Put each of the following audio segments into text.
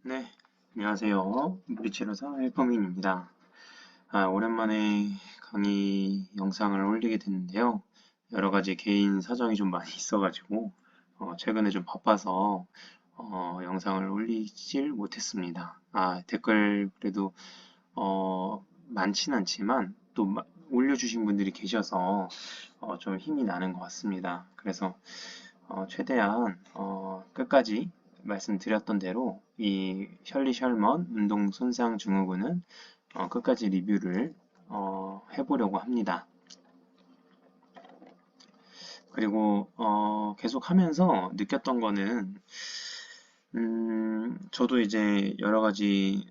네, 안녕하세요. 물리치료사 헬퍼민입니다. 오랜만에 강의 영상을 올리게 됐는데요. 여러 가지 개인 사정이 좀 많이 있어가지고, 최근에 좀 바빠서, 영상을 올리질 못했습니다. 댓글 그래도, 많진 않지만, 또 올려주신 분들이 계셔서, 좀 힘이 나는 것 같습니다. 그래서, 최대한 끝까지 말씀드렸던 대로 이 셜리 셜먼 운동 손상 증후군은 끝까지 리뷰를 해보려고 합니다. 그리고 계속 하면서 느꼈던 거는 저도 이제 여러 가지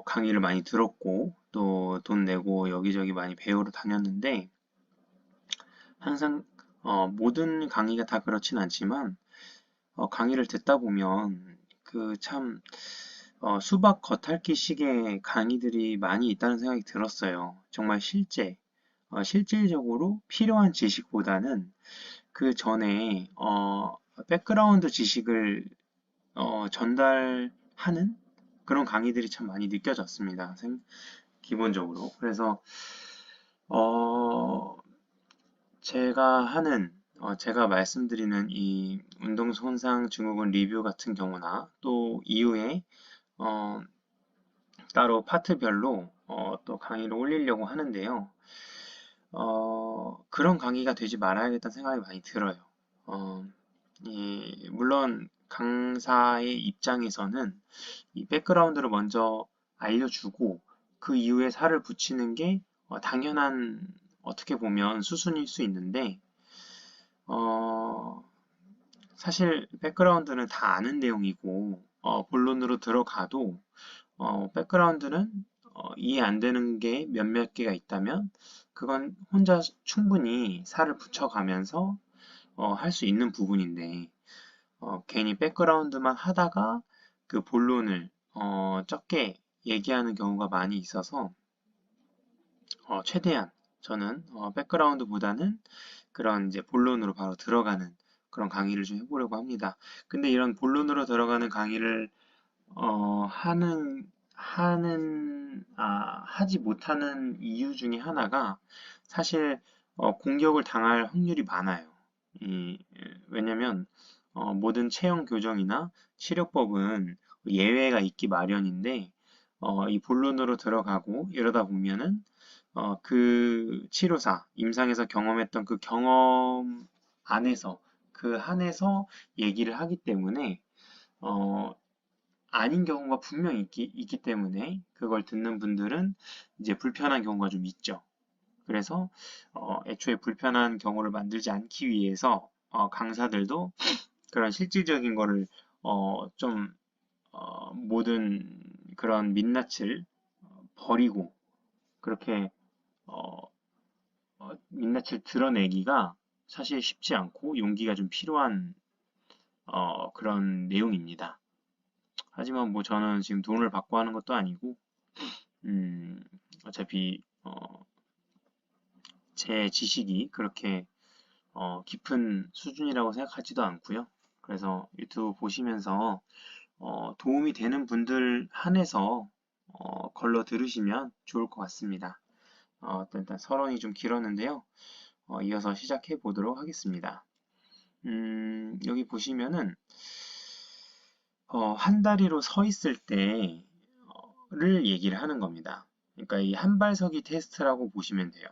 강의를 많이 들었고 또 돈 내고 여기저기 많이 배우러 다녔는데 항상 모든 강의가 다 그렇진 않지만 강의를 듣다 보면 그 참 수박 겉핥기식의 강의들이 많이 있다는 생각이 들었어요. 정말 실질적으로 필요한 지식보다는 그 전에 백그라운드 지식을 전달하는 그런 강의들이 참 많이 느껴졌습니다. 기본적으로. 그래서 어, 제가 말씀드리는 이 운동 손상 증후군 리뷰 같은 경우나 또 이후에 어, 따로 파트별로 또 강의를 올리려고 하는데요. 그런 강의가 되지 말아야겠다는 생각이 많이 들어요. 어, 물론 강사의 입장에서는 이 백그라운드를 먼저 알려주고 그 이후에 살을 붙이는 게 당연한 어떻게 보면 수순일 수 있는데 어, 사실 백그라운드는 다 아는 내용이고 본론으로 들어가도 백그라운드는 이해 안 되는 게 몇몇 개가 있다면 그건 혼자 충분히 살을 붙여가면서 할 수 있는 부분인데 괜히 백그라운드만 하다가 그 본론을 적게 얘기하는 경우가 많이 있어서 최대한 저는 백그라운드보다는 그런 이제 본론으로 바로 들어가는 그런 강의를 좀 해보려고 합니다. 근데 이런 본론으로 들어가는 강의를 하지 못하는 이유 중에 하나가 사실 공격을 당할 확률이 많아요. 왜냐면 모든 체형 교정이나 치료법은 예외가 있기 마련인데 이 본론으로 들어가고 이러다 보면은 그 치료사, 임상에서 경험했던 그 경험 안에서 그 한에서 얘기를 하기 때문에 어, 아닌 경우가 분명히 있기 때문에 그걸 듣는 분들은 이제 불편한 경우가 좀 있죠. 그래서 애초에 불편한 경우를 만들지 않기 위해서 강사들도 그런 실질적인 거를 좀 모든 그런 민낯을 버리고 그렇게 어, 민낯을 드러내기가 사실 쉽지 않고 용기가 좀 필요한 그런 내용입니다. 하지만 뭐 저는 지금 돈을 받고 하는 것도 아니고 음, 어차피 제 지식이 그렇게 깊은 수준이라고 생각하지도 않고요. 그래서 유튜브 보시면서 도움이 되는 분들 한해서 걸러 들으시면 좋을 것 같습니다. 일단 서론이 좀 길었는데요. 이어서 시작해 보도록 하겠습니다. 여기 보시면은 한 다리로 서 있을 때를 얘기를 하는 겁니다. 그러니까 이 한발서기 테스트라고 보시면 돼요.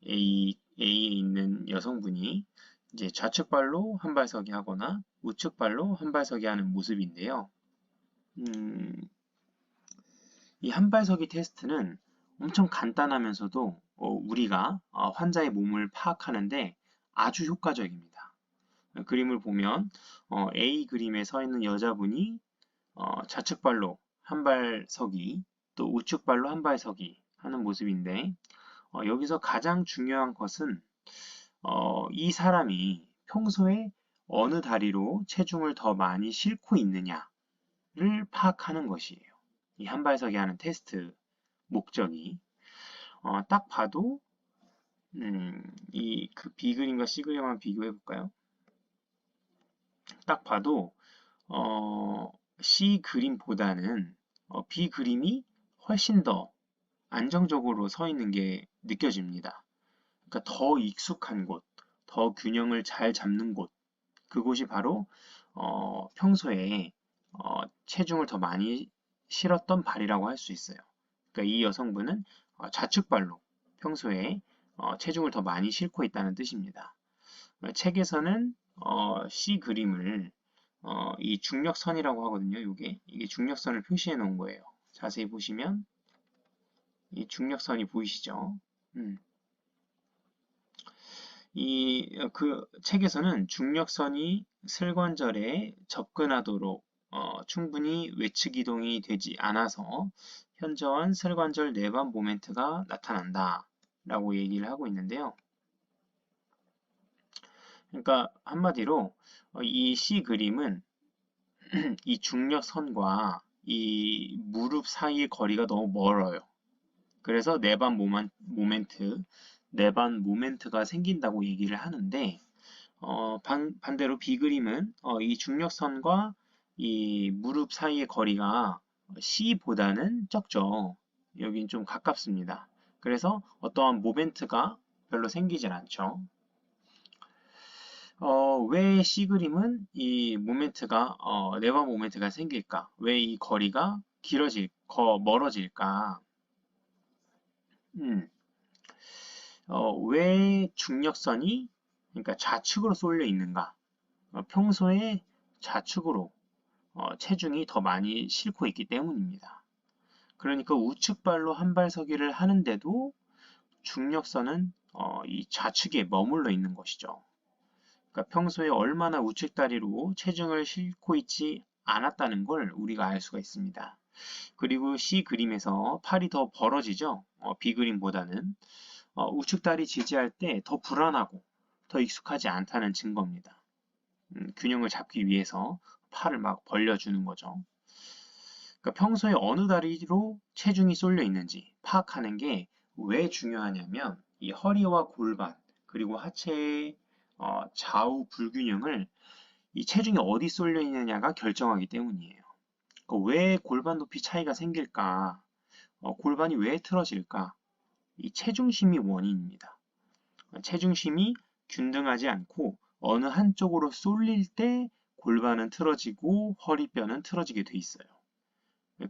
A에 있는 여성분이 이제 좌측발로 한발서기 하거나 우측발로 한발서기 하는 모습인데요. 음, 이 한발서기 테스트는 엄청 간단하면서도 우리가 환자의 몸을 파악하는데 아주 효과적입니다. 그림을 보면 A 그림에 서 있는 여자분이 좌측발로 한 발 서기, 또 우측발로 한 발 서기 하는 모습인데 여기서 가장 중요한 것은 이 사람이 평소에 어느 다리로 체중을 더 많이 싣고 있느냐를 파악하는 것이에요. 이 한 발 서기 하는 테스트 목적이 딱 봐도 이 그 B 그림과 C 그림 한번 비교해 볼까요? 딱 봐도 어, C 그림보다는 B 그림이 훨씬 더 안정적으로 서 있는 게 느껴집니다. 그러니까 더 익숙한 곳, 더 균형을 잘 잡는 곳, 그곳이 바로 평소에 체중을 더 많이 실었던 발이라고 할 수 있어요. 그러니까 이 여성분은 좌측발로 평소에 체중을 더 많이 싣고 있다는 뜻입니다. 책에서는 C 그림을 이 중력선이라고 하거든요. 이게 중력선을 표시해 놓은 거예요. 자세히 보시면 이 중력선이 보이시죠? 그 책에서는 중력선이 슬관절에 접근하도록 충분히 외측 이동이 되지 않아서 현저한 슬관절 내반 모멘트가 나타난다 라고 얘기를 하고 있는데요. 그러니까 한마디로 이 C 그림은 이 중력선과 이 무릎 사이의 거리가 너무 멀어요. 그래서 내반 모멘트가 생긴다고 얘기를 하는데 반대로 B 그림은 이 중력선과 이 무릎 사이의 거리가 C보다는 적죠. 여긴 좀 가깝습니다. 그래서 어떠한 모멘트가 별로 생기질 않죠. 왜 C 그림은 이 모멘트가 내반 모멘트가 생길까? 왜 이 거리가 멀어질까? 음, 왜 중력선이 그러니까 좌측으로 쏠려 있는가? 평소에 좌측으로 체중이 더 많이 싣고 있기 때문입니다. 그러니까 우측발로 한발서기를 하는데도 중력선은 이 좌측에 머물러 있는 것이죠. 그러니까 평소에 얼마나 우측 다리로 체중을 싣고 있지 않았다는 걸 우리가 알 수가 있습니다. 그리고 C 그림에서 팔이 더 벌어지죠. B 그림보다는 우측 다리 지지할 때 더 불안하고 더 익숙하지 않다는 증거입니다. 균형을 잡기 위해서 팔을 막 벌려주는 거죠. 그러니까 평소에 어느 다리로 체중이 쏠려 있는지 파악하는 게 왜 중요하냐면 이 허리와 골반 그리고 하체의 좌우 불균형을 이 체중이 어디 쏠려 있느냐가 결정하기 때문이에요. 그러니까 왜 골반 높이 차이가 생길까? 골반이 왜 틀어질까? 이 체중심이 원인입니다. 체중심이 균등하지 않고 어느 한쪽으로 쏠릴 때 골반은 틀어지고 허리뼈는 틀어지게 돼 있어요.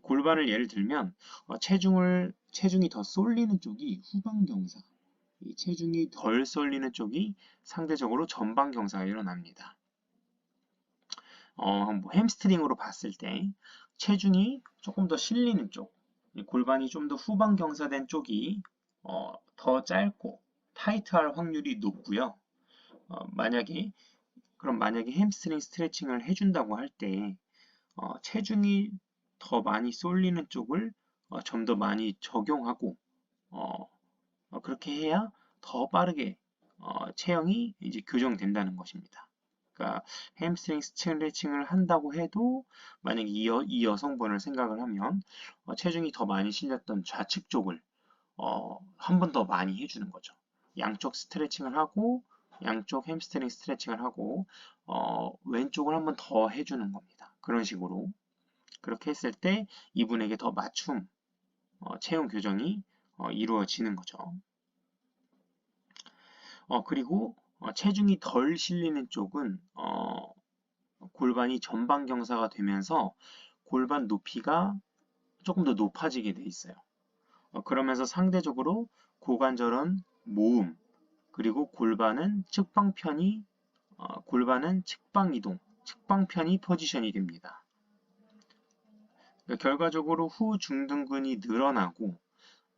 골반을 예를 들면 체중이 더 쏠리는 쪽이 후방경사, 체중이 덜 쏠리는 쪽이 상대적으로 전방경사가 일어납니다. 뭐 햄스트링으로 봤을 때 체중이 조금 더 실리는 쪽, 골반이 좀 더 후방경사된 쪽이 더 짧고 타이트할 확률이 높고요. 만약에 햄스트링 스트레칭을 해준다고 할 때 체중이 더 많이 쏠리는 쪽을 좀 더 많이 적용하고 그렇게 해야 더 빠르게 체형이 이제 교정된다는 것입니다. 그러니까 햄스트링 스트레칭을 한다고 해도 만약에 이 여성분을 생각을 하면 체중이 더 많이 실렸던 좌측 쪽을 한 번 더 많이 해주는 거죠. 양쪽 스트레칭을 하고 양쪽 햄스트링 스트레칭을 하고 왼쪽을 한 번 더 해주는 겁니다. 그런 식으로 그렇게 했을 때 이분에게 더 맞춤 체형 교정이 이루어지는 거죠. 그리고 체중이 덜 실리는 쪽은 골반이 전방 경사가 되면서 골반 높이가 조금 더 높아지게 돼 있어요. 그러면서 상대적으로 고관절은 모음, 그리고 골반은 측방 이동, 측방편이 포지션이 됩니다. 그러니까 결과적으로 후중둔근이 늘어나고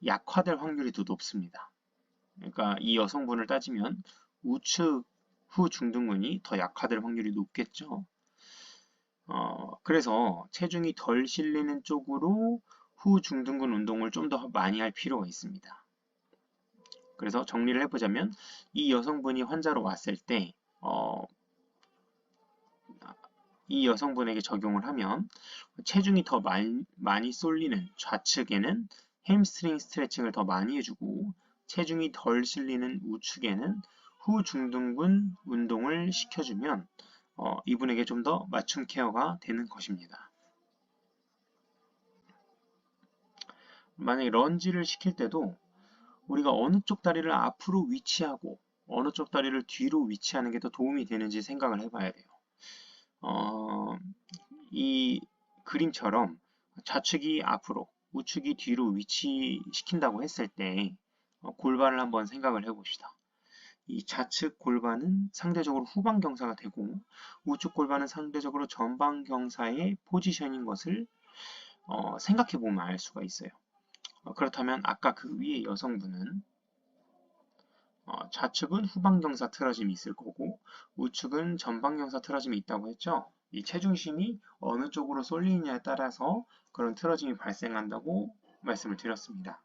약화될 확률이 더 높습니다. 그러니까 이 여성분을 따지면 우측 후중둔근이 더 약화될 확률이 높겠죠. 그래서 체중이 덜 실리는 쪽으로 후중둔근 운동을 좀 더 많이 할 필요가 있습니다. 그래서 정리를 해보자면 이 여성분이 환자로 왔을 때 이 여성분에게 적용을 하면 체중이 더 많이 쏠리는 좌측에는 햄스트링 스트레칭을 더 많이 해주고 체중이 덜 실리는 우측에는 후중둔근 운동을 시켜주면 이분에게 좀 더 맞춤 케어가 되는 것입니다. 만약에 런지를 시킬 때도 우리가 어느 쪽 다리를 앞으로 위치하고 어느 쪽 다리를 뒤로 위치하는 게 더 도움이 되는지 생각을 해봐야 돼요. 이 그림처럼 좌측이 앞으로, 우측이 뒤로 위치시킨다고 했을 때 골반을 한번 생각을 해봅시다. 이 좌측 골반은 상대적으로 후방 경사가 되고 우측 골반은 상대적으로 전방 경사의 포지션인 것을 생각해 보면 알 수가 있어요. 그렇다면 아까 그 위에 여성분은 좌측은 후방 경사 틀어짐이 있을 거고 우측은 전방 경사 틀어짐이 있다고 했죠. 이 체중심이 어느 쪽으로 쏠리느냐에 따라서 그런 틀어짐이 발생한다고 말씀을 드렸습니다.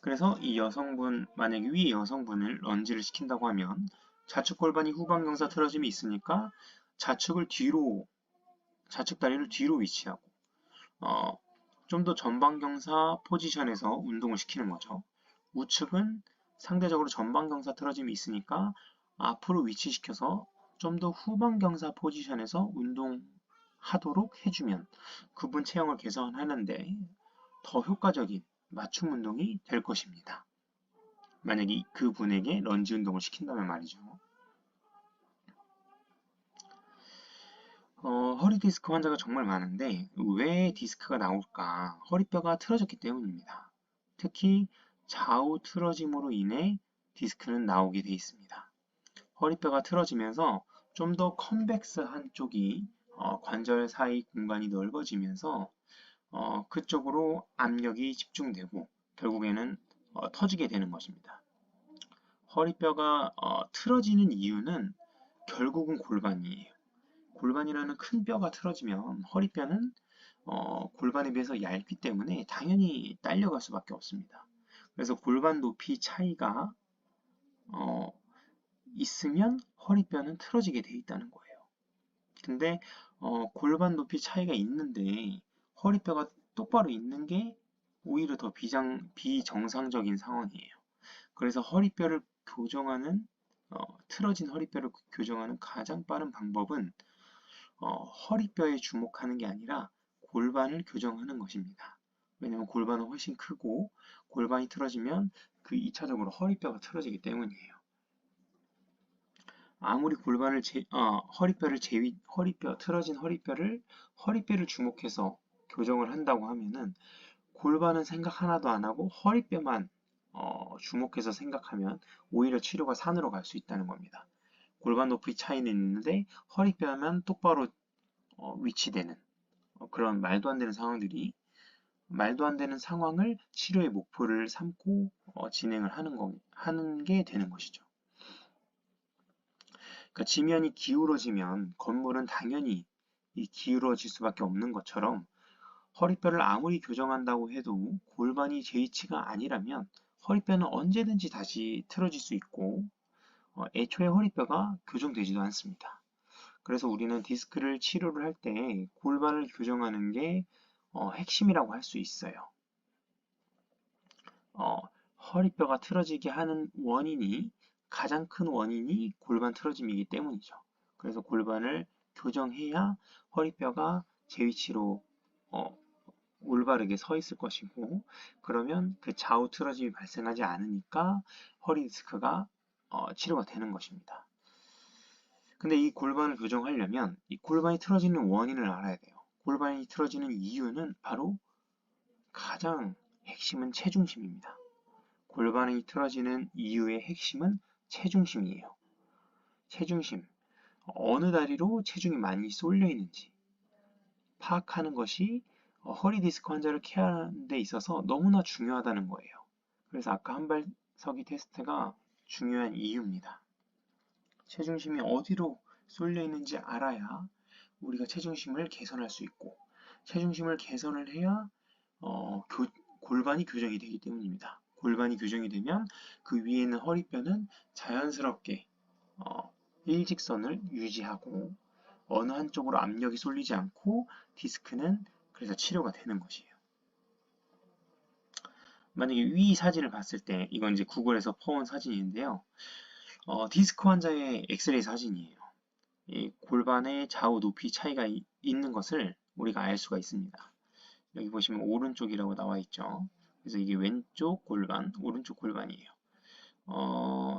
그래서 이 여성분, 만약에 위 여성분을 런지를 시킨다고 하면 좌측 골반이 후방 경사 틀어짐이 있으니까 좌측 다리를 뒤로 위치하고 좀 더 전방 경사 포지션에서 운동을 시키는 거죠. 우측은 상대적으로 전방 경사 틀어짐이 있으니까 앞으로 위치시켜서 좀 더 후방 경사 포지션에서 운동하도록 해주면 그분 체형을 개선하는데 더 효과적인 맞춤 운동이 될 것입니다. 만약에 그분에게 런지 운동을 시킨다면 말이죠. 허리 디스크 환자가 정말 많은데 왜 디스크가 나올까? 허리뼈가 틀어졌기 때문입니다. 특히 좌우 틀어짐으로 인해 디스크는 나오게 돼 있습니다. 허리뼈가 틀어지면서 좀 더 컨벡스한 쪽이 관절 사이 공간이 넓어지면서 그쪽으로 압력이 집중되고 결국에는 터지게 되는 것입니다. 허리뼈가 틀어지는 이유는 결국은 골반이에요. 골반이라는 큰 뼈가 틀어지면 허리뼈는 골반에 비해서 얇기 때문에 당연히 딸려갈 수밖에 없습니다. 그래서 골반 높이 차이가 있으면 허리뼈는 틀어지게 돼 있다는 거예요. 근데 골반 높이 차이가 있는데 허리뼈가 똑바로 있는 게 오히려 더 비정상적인 상황이에요. 그래서 허리뼈를 교정하는 틀어진 허리뼈를 교정하는 가장 빠른 방법은 허리뼈에 주목하는 게 아니라 골반을 교정하는 것입니다. 왜냐하면 골반은 훨씬 크고 골반이 틀어지면 그 2차적으로 허리뼈가 틀어지기 때문이에요. 아무리 틀어진 허리뼈를 주목해서 교정을 한다고 하면은 골반은 생각 하나도 안 하고 허리뼈만 주목해서 생각하면 오히려 치료가 산으로 갈 수 있다는 겁니다. 골반 높이 차이는 있는데 허리뼈만 똑바로 위치되는 그런 말도 안 되는 상황을 치료의 목표를 삼고 진행을 하는 게 되는 것이죠. 그러니까 지면이 기울어지면 건물은 당연히 기울어질 수밖에 없는 것처럼 허리뼈를 아무리 교정한다고 해도 골반이 제 위치가 아니라면 허리뼈는 언제든지 다시 틀어질 수 있고 애초에 허리뼈가 교정되지도 않습니다. 그래서 우리는 디스크를 치료를 할 때 골반을 교정하는 게 핵심이라고 할 수 있어요. 허리뼈가 틀어지게 하는 가장 큰 원인이 골반 틀어짐이기 때문이죠. 그래서 골반을 교정해야 허리뼈가 제 위치로 올바르게 서 있을 것이고 그러면 그 좌우 틀어짐이 발생하지 않으니까 허리 디스크가 치료가 되는 것입니다. 근데 이 골반을 교정하려면 이 골반이 틀어지는 원인을 알아야 돼요. 골반이 틀어지는 이유는 바로 가장 핵심은 체중심입니다. 골반이 틀어지는 이유의 핵심은 체중심이에요. 체중심. 어느 다리로 체중이 많이 쏠려 있는지 파악하는 것이 허리 디스크 환자를 케어하는 데 있어서 너무나 중요하다는 거예요. 그래서 아까 한발서기 테스트가 중요한 이유입니다. 체중심이 어디로 쏠려 있는지 알아야 우리가 체중심을 개선할 수 있고 체중심을 개선을 해야 골반이 교정이 되기 때문입니다. 골반이 교정이 되면 그 위에 있는 허리뼈는 자연스럽게 일직선을 유지하고 어느 한쪽으로 압력이 쏠리지 않고 디스크는 그래서 치료가 되는 것이에요. 만약에 위 사진을 봤을 때 이건 이제 구글에서 퍼온 사진인데요. 디스크 환자의 엑스레이 사진이에요. 이 골반의 좌우 높이 차이가 있는 것을 우리가 알 수가 있습니다. 여기 보시면 오른쪽이라고 나와 있죠. 그래서 이게 왼쪽 골반, 오른쪽 골반이에요.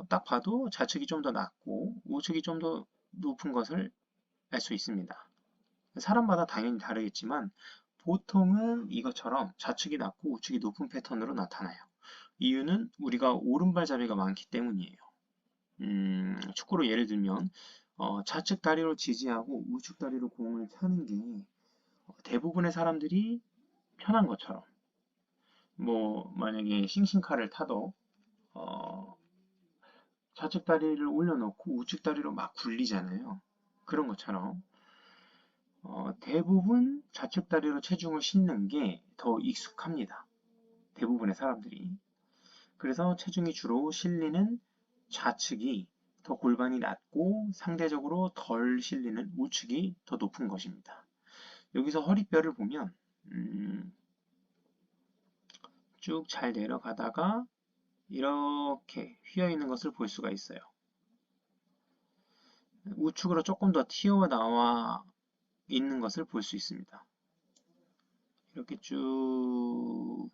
딱 봐도 좌측이 좀 더 낮고 우측이 좀 더 높은 것을 알 수 있습니다. 사람마다 당연히 다르겠지만 보통은 이것처럼 좌측이 낮고 우측이 높은 패턴으로 나타나요. 이유는 우리가 오른발잡이가 많기 때문이에요. 축구로 예를 들면 좌측 다리로 지지하고 우측 다리로 공을 차는 게 대부분의 사람들이 편한 것처럼 뭐 만약에 싱싱카를 타도 어, 좌측 다리를 올려놓고 우측 다리로 막 굴리잖아요. 그런 것처럼 대부분 좌측 다리로 체중을 싣는 게 더 익숙합니다. 대부분의 사람들이. 그래서 체중이 주로 실리는 좌측이 더 골반이 낮고 상대적으로 덜 실리는 우측이 더 높은 것입니다. 여기서 허리뼈를 보면 쭉 잘 내려가다가 이렇게 휘어 있는 것을 볼 수가 있어요. 우측으로 조금 더 튀어나와 있는 것을 볼 수 있습니다. 이렇게 쭉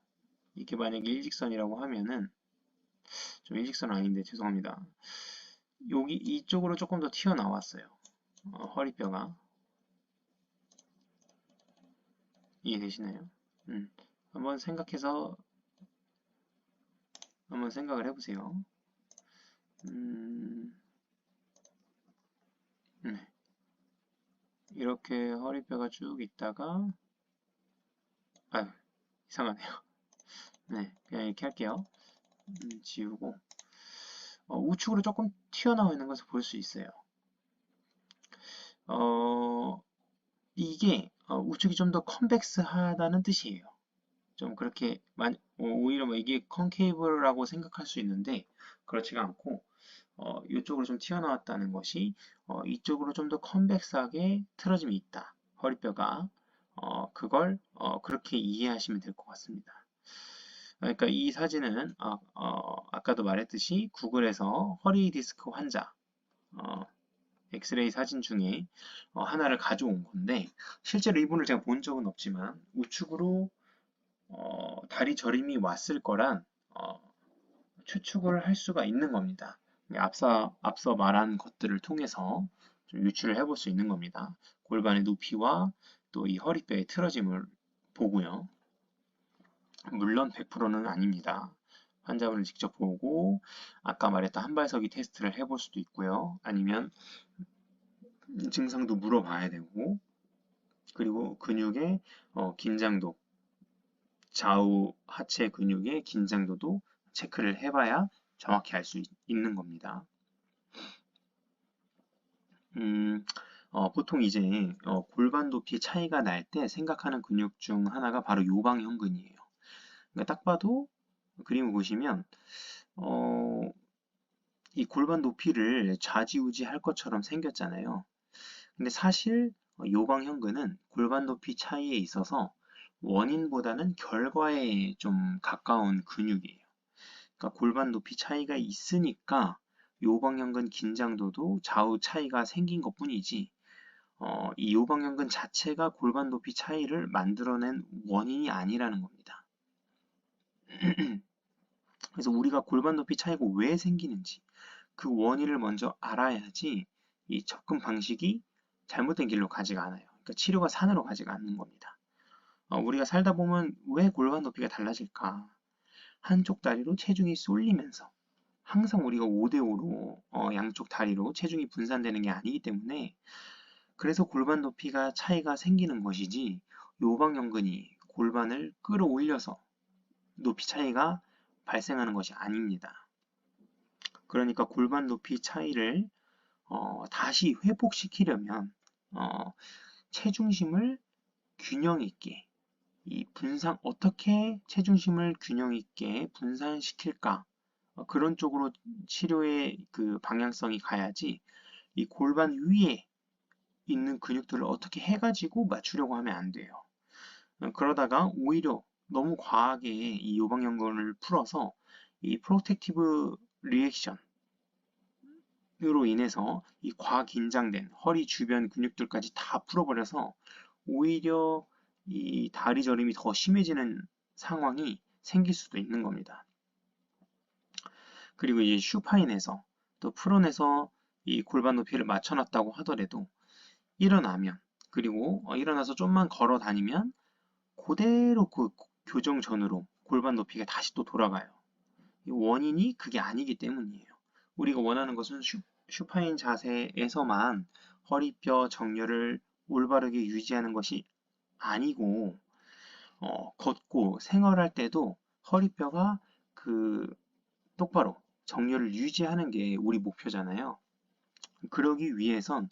이게 만약에 일직선이라고 하면은 좀 일직선 아닌데 죄송합니다. 여기 이쪽으로 조금 더 튀어나왔어요. 허리뼈가 이해되시나요? 한번 생각해서 한번 생각을 해보세요. 네. 이렇게 허리뼈가 쭉 있다가 아유 이상하네요. 네, 그냥 이렇게 할게요. 지우고 우측으로 조금 튀어나와 있는 것을 볼 수 있어요. 이게 우측이 좀 더 컨벡스하다는 뜻이에요. 좀 그렇게 오히려 뭐 이게 컨케이브라고 생각할 수 있는데 그렇지가 않고 이쪽으로 좀 튀어나왔다는 것이 이쪽으로 좀 더 컨벡스하게 틀어짐이 있다. 허리뼈가 그걸 그렇게 이해하시면 될 것 같습니다. 그러니까 이 사진은 아까도 말했듯이 구글에서 허리 디스크 환자 엑스레이 사진 중에 하나를 가져온 건데 실제로 이분을 제가 본 적은 없지만 우측으로 다리 저림이 왔을 거란 추측을 할 수가 있는 겁니다. 앞서 말한 것들을 통해서 좀 유추를 해볼 수 있는 겁니다. 골반의 높이와 또 이 허리뼈의 틀어짐을 보고요. 물론 100%는 아닙니다. 환자분을 직접 보고 아까 말했던 한발서기 테스트를 해볼 수도 있고요. 아니면 증상도 물어봐야 되고 그리고 근육의 긴장도 좌우 하체 근육의 긴장도도 체크를 해봐야 정확히 알 수 있는 겁니다. 보통 이제 골반 높이 차이가 날 때 생각하는 근육 중 하나가 바로 요방형근이에요. 그러니까 딱 봐도 그림을 보시면 이 골반 높이를 좌지우지 할 것처럼 생겼잖아요. 근데 사실 요방형근은 골반 높이 차이에 있어서 원인보다는 결과에 좀 가까운 근육이에요. 그러니까 골반 높이 차이가 있으니까 요방형근 긴장도도 좌우 차이가 생긴 것뿐이지 이 요방형근 자체가 골반 높이 차이를 만들어낸 원인이 아니라는 겁니다. 그래서 우리가 골반 높이 차이가 왜 생기는지 그 원인을 먼저 알아야지 이 접근 방식이 잘못된 길로 가지가 않아요. 그러니까 치료가 산으로 가지가 않는 겁니다. 우리가 살다 보면 왜 골반 높이가 달라질까? 한쪽 다리로 체중이 쏠리면서 항상 우리가 5대5로 양쪽 다리로 체중이 분산되는 게 아니기 때문에 그래서 골반 높이가 차이가 생기는 것이지 요방형근이 골반을 끌어올려서 높이 차이가 발생하는 것이 아닙니다. 그러니까 골반 높이 차이를 다시 회복시키려면 체중심을 균형 있게 어떻게 체중심을 균형 있게 분산시킬까 그런 쪽으로 치료의 그 방향성이 가야지 이 골반 위에 있는 근육들을 어떻게 해가지고 맞추려고 하면 안 돼요. 그러다가 오히려 너무 과하게 이 요방형근을 풀어서 이 프로텍티브 리액션으로 인해서 이 과긴장된 허리 주변 근육들까지 다 풀어버려서 오히려 이 다리 저림이 더 심해지는 상황이 생길 수도 있는 겁니다. 그리고 이 슈파인에서 또 프론에서 이 골반 높이를 맞춰놨다고 하더라도 일어나면, 그리고 일어나서 좀만 걸어 다니면 그대로 그 교정 전으로 골반 높이가 다시 또 돌아가요. 이 원인이 그게 아니기 때문이에요. 우리가 원하는 것은 슈파인 자세에서만 허리뼈 정렬을 올바르게 유지하는 것이 아니고, 걷고 생활할 때도 허리뼈가 그 똑바로 정렬을 유지하는 게 우리 목표잖아요. 그러기 위해선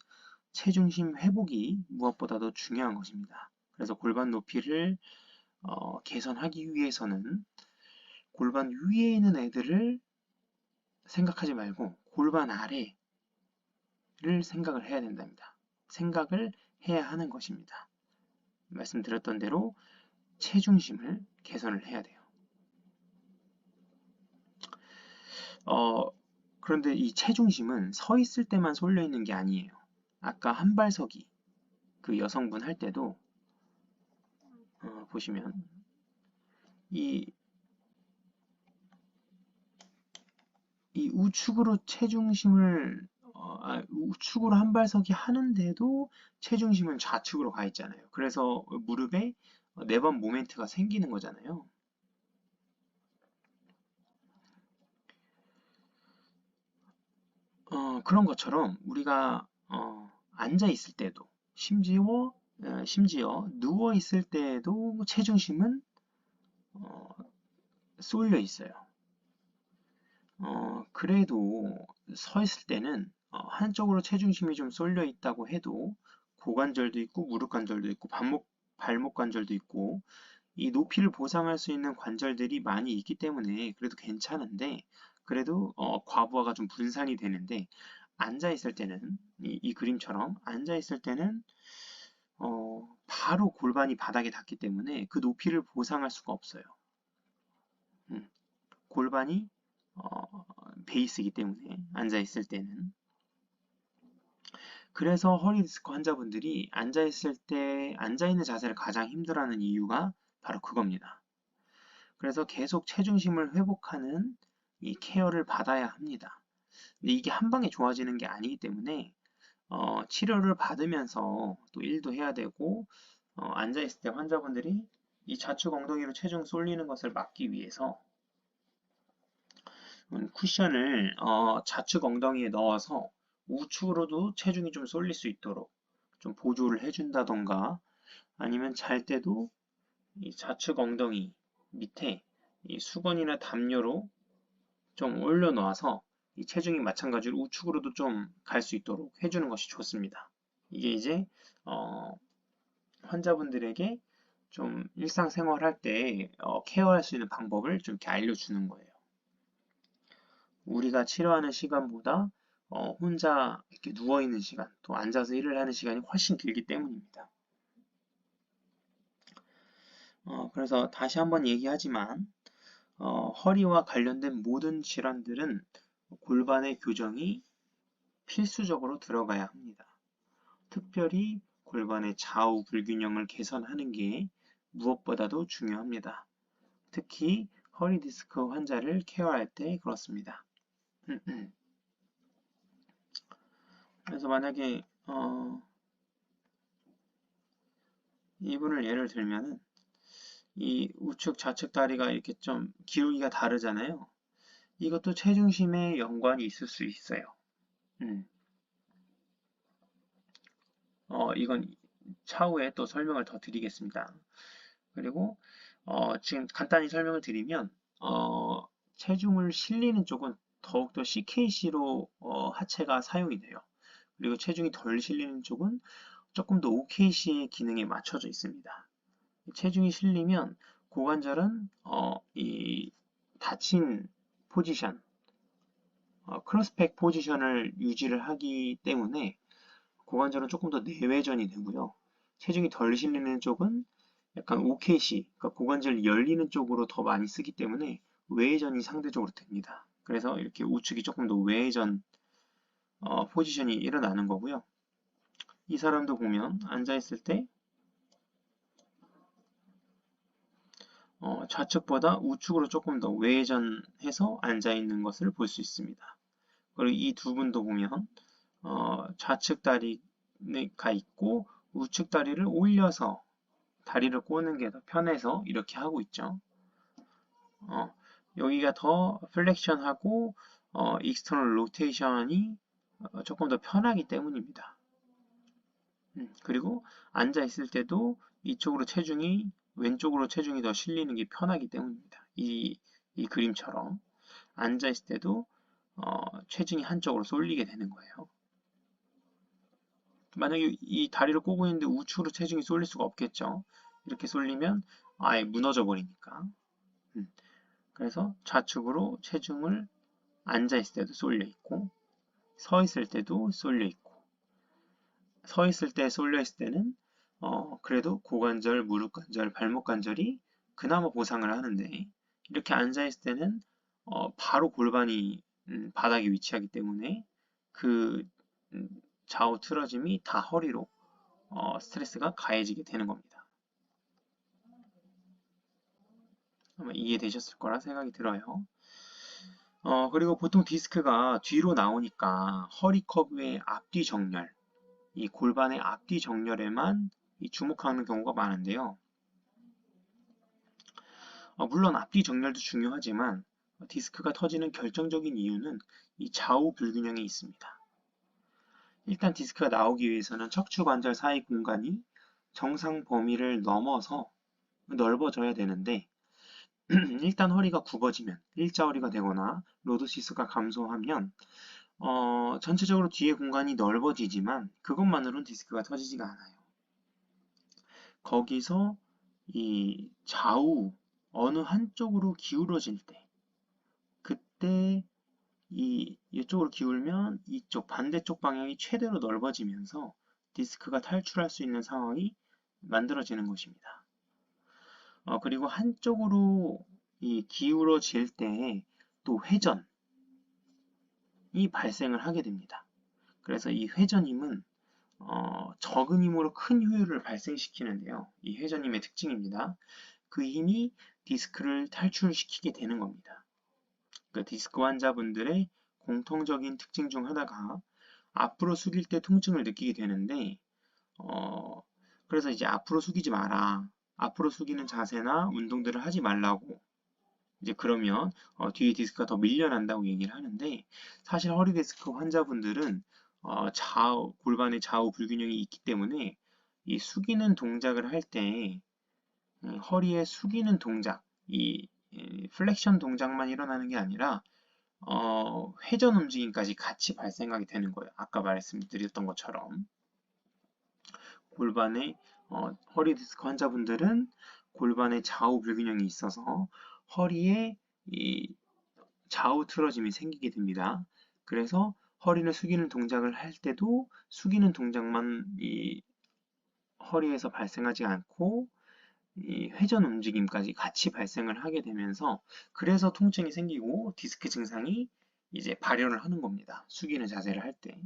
체중심 회복이 무엇보다도 중요한 것입니다. 그래서 골반 높이를 개선하기 위해서는 골반 위에 있는 애들을 생각하지 말고 골반 아래를 생각을 해야 된답니다. 생각을 해야 하는 것입니다. 말씀드렸던 대로 체중심을 개선을 해야 돼요. 그런데 이 체중심은 서 있을 때만 쏠려 있는 게 아니에요. 아까 한발서기 그 여성분 할 때도 보시면 이 우측으로 체중심을 우측으로 한발서기 하는데도 체중심은 좌측으로 가 있잖아요. 그래서 무릎에 네번 모멘트가 생기는 거잖아요. 그런 것처럼 우리가 앉아 있을 때도 심지어 누워 있을 때에도 체중심은 쏠려 있어요. 그래도 서 있을 때는 한쪽으로 체중심이 좀 쏠려 있다고 해도 고관절도 있고 무릎 관절도 있고 발목 관절도 있고 이 높이를 보상할 수 있는 관절들이 많이 있기 때문에 그래도 괜찮은데, 그래도 과부하가 좀 분산이 되는데, 앉아 있을 때는 이 그림처럼 앉아 있을 때는 바로 골반이 바닥에 닿기 때문에 그 높이를 보상할 수가 없어요. 골반이 베이스이기 때문에 앉아 있을 때는. 그래서 허리 디스크 환자분들이 앉아 있을 때 앉아 있는 자세를 가장 힘들어하는 이유가 바로 그겁니다. 그래서 계속 체중심을 회복하는 이 케어를 받아야 합니다. 근데 이게 한 방에 좋아지는 게 아니기 때문에 치료를 받으면서 또 일도 해야 되고, 앉아있을 때 환자분들이 이 좌측 엉덩이로 체중 쏠리는 것을 막기 위해서 쿠션을 좌측 엉덩이에 넣어서 우측으로도 체중이 좀 쏠릴 수 있도록 좀 보조를 해준다던가, 아니면 잘 때도 이 좌측 엉덩이 밑에 이 수건이나 담요로 좀 올려놓아서 이 체중이 마찬가지로 우측으로도 좀 갈 수 있도록 해주는 것이 좋습니다. 이게 이제 환자분들에게 좀 일상생활할 때 케어할 수 있는 방법을 좀 이렇게 알려주는 거예요. 우리가 치료하는 시간보다 혼자 이렇게 누워있는 시간, 또 앉아서 일을 하는 시간이 훨씬 길기 때문입니다. 그래서 다시 한번 얘기하지만 허리와 관련된 모든 질환들은 골반의 교정이 필수적으로 들어가야 합니다. 특별히 골반의 좌우 불균형을 개선하는 게 무엇보다도 중요합니다. 특히 허리 디스크 환자를 케어할 때 그렇습니다. 그래서 만약에 이분을 예를 들면은 이 우측 좌측 다리가 이렇게 좀 기울기가 다르잖아요. 이것도 체중심에 연관이 있을 수 있어요. 이건 차후에 또 설명을 더 드리겠습니다. 그리고 지금 간단히 설명을 드리면 체중을 실리는 쪽은 더욱더 CKC로 하체가 사용이 돼요. 그리고 체중이 덜 실리는 쪽은 조금 더 OKC의 기능에 맞춰져 있습니다. 체중이 실리면 고관절은 이 닫힌 포지션, 크로스백 포지션을 유지를 하기 때문에 고관절은 조금 더 내외전이 되고요. 체중이 덜 실리는 쪽은 약간 OKC, 그러니까 고관절 열리는 쪽으로 더 많이 쓰기 때문에 외회전이 상대적으로 됩니다. 그래서 이렇게 우측이 조금 더 외회전 포지션이 일어나는 거고요. 이 사람도 보면 앉아있을 때 좌측보다 우측으로 조금 더 외전해서 앉아 있는 것을 볼 수 있습니다. 그리고 이 두 분도 보면 좌측 다리가 있고 우측 다리를 올려서 다리를 꼬는 게 더 편해서 이렇게 하고 있죠. 여기가 더 플렉션하고 익스터널 로테이션이 조금 더 편하기 때문입니다. 그리고 앉아 있을 때도 이쪽으로 체중이 왼쪽으로 체중이 더 실리는 게 편하기 때문입니다. 이 그림처럼 앉아 있을 때도 체중이 한쪽으로 쏠리게 되는 거예요. 만약에 이 다리를 꼬고 있는데 우측으로 체중이 쏠릴 수가 없겠죠. 이렇게 쏠리면 아예 무너져 버리니까. 그래서 좌측으로 체중을 앉아 있을 때도 쏠려 있고 서 있을 때도 쏠려 있고 서 있을 때 쏠려 있을 때는 그래도 고관절, 무릎 관절, 발목 관절이 그나마 보상을 하는데 이렇게 앉아 있을 때는 바로 골반이 바닥에 위치하기 때문에 그 좌우 틀어짐이 다 허리로 스트레스가 가해지게 되는 겁니다. 아마 이해되셨을 거라 생각이 들어요. 그리고 보통 디스크가 뒤로 나오니까 허리 커브의 앞뒤 정렬, 이 골반의 앞뒤 정렬에만 주목하는 경우가 많은데요. 물론 앞뒤 정렬도 중요하지만 디스크가 터지는 결정적인 이유는 이 좌우 불균형에 있습니다. 일단 디스크가 나오기 위해서는 척추 관절 사이 공간이 정상 범위를 넘어서 넓어져야 되는데 일단 허리가 굽어지면 일자허리가 되거나 로도시스가 감소하면 전체적으로 뒤에 공간이 넓어지지만 그것만으로는 디스크가 터지지가 않아요. 거기서 이 좌우 어느 한쪽으로 기울어질 때 그때 이쪽으로 기울면 이쪽 반대쪽 방향이 최대로 넓어지면서 디스크가 탈출할 수 있는 상황이 만들어지는 것입니다. 그리고 한쪽으로 기울어질 때 또 회전이 발생을 하게 됩니다. 그래서 이 회전힘은 적은 힘으로 큰 효율을 발생시키는데요. 이 회전힘의 특징입니다. 그 힘이 디스크를 탈출시키게 되는 겁니다. 그 디스크 환자분들의 공통적인 특징 중 하나가 앞으로 숙일 때 통증을 느끼게 되는데 그래서 이제 앞으로 숙이지 마라. 앞으로 숙이는 자세나 운동들을 하지 말라고 이제 그러면 뒤에 디스크가 더 밀려난다고 얘기를 하는데 사실 허리 디스크 환자분들은 골반의 좌우 불균형이 있기 때문에 이 숙이는 동작을 할 때 허리에 숙이는 동작, 이 플렉션 동작만 일어나는 게 아니라 회전 움직임까지 같이 발생하게 되는 거예요. 아까 말씀드렸던 것처럼 골반의 허리 디스크 환자분들은 골반의 좌우 불균형이 있어서 허리에 이 좌우 틀어짐이 생기게 됩니다. 그래서 허리를 숙이는 동작을 할 때도 숙이는 동작만 이 허리에서 발생하지 않고 이 회전 움직임까지 같이 발생을 하게 되면서 그래서 통증이 생기고 디스크 증상이 이제 발현을 하는 겁니다. 숙이는 자세를 할 때.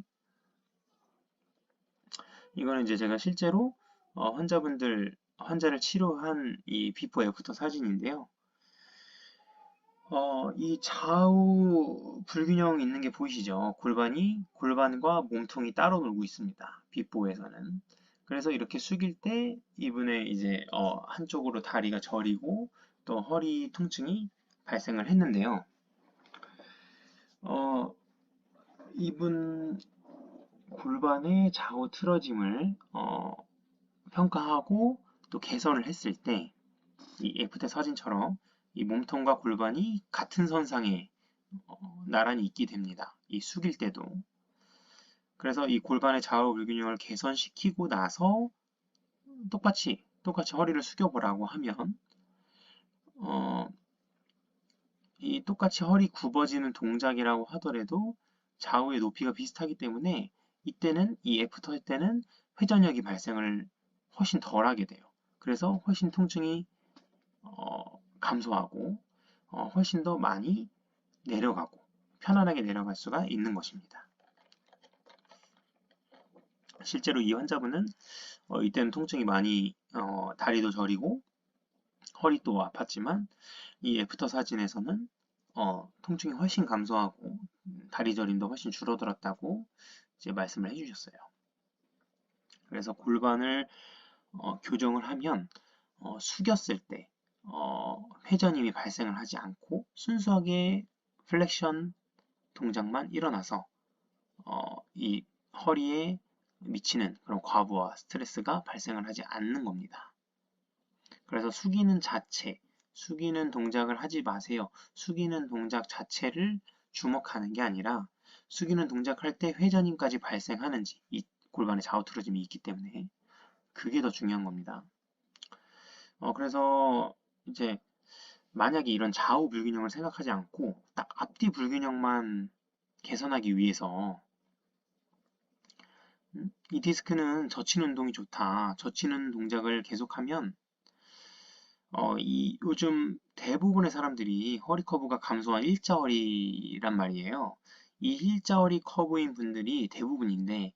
이거는 이제 제가 실제로 환자를 치료한 이 비포 애프터 사진인데요. 이 좌우 불균형 있는 게 보이시죠? 골반과 몸통이 따로 놀고 있습니다. 비포에서는. 그래서 이렇게 숙일 때 이분의 이제 한쪽으로 다리가 저리고 또 허리 통증이 발생을 했는데요. 이분 골반의 좌우 틀어짐을 평가하고 또 개선을 했을 때 이 F대 사진처럼 이 몸통과 골반이 같은 선상에 나란히 있게 됩니다. 이 숙일 때도. 그래서 이 골반의 좌우 불균형을 개선시키고 나서 똑같이 허리를 숙여보라고 하면 이 똑같이 허리 굽어지는 동작이라고 하더라도 좌우의 높이가 비슷하기 때문에 이때는 이 애프터 때는 회전력이 발생을 훨씬 덜 하게 돼요. 그래서 훨씬 통증이 감소하고 훨씬 더 많이 내려가고 편안하게 내려갈 수가 있는 것입니다. 실제로 이 환자분은 이때는 통증이 많이 다리도 저리고 허리도 아팠지만 이 애프터 사진에서는 통증이 훨씬 감소하고 다리 저림도 훨씬 줄어들었다고 이제 말씀을 해주셨어요. 그래서 골반을 교정을 하면 숙였을 때 회전임이 발생을 하지 않고 순수하게 플렉션 동작만 일어나서 이 허리에 미치는 그런 과부하, 스트레스가 발생을 하지 않는 겁니다. 그래서 숙이는 동작을 하지 마세요. 숙이는 동작 자체를 주목하는 게 아니라 숙이는 동작할 때 회전임까지 발생하는지 이 골반의 좌우 틀어짐이 있기 때문에 그게 더 중요한 겁니다. 그래서 이제 만약에 이런 좌우 불균형을 생각하지 않고 딱 앞뒤 불균형만 개선하기 위해서 이 디스크는 젖히는 운동이 좋다. 젖히는 동작을 계속하면 요즘 대부분의 사람들이 허리 커브가 감소한 일자허리란 말이에요. 이 일자허리 커브인 분들이 대부분인데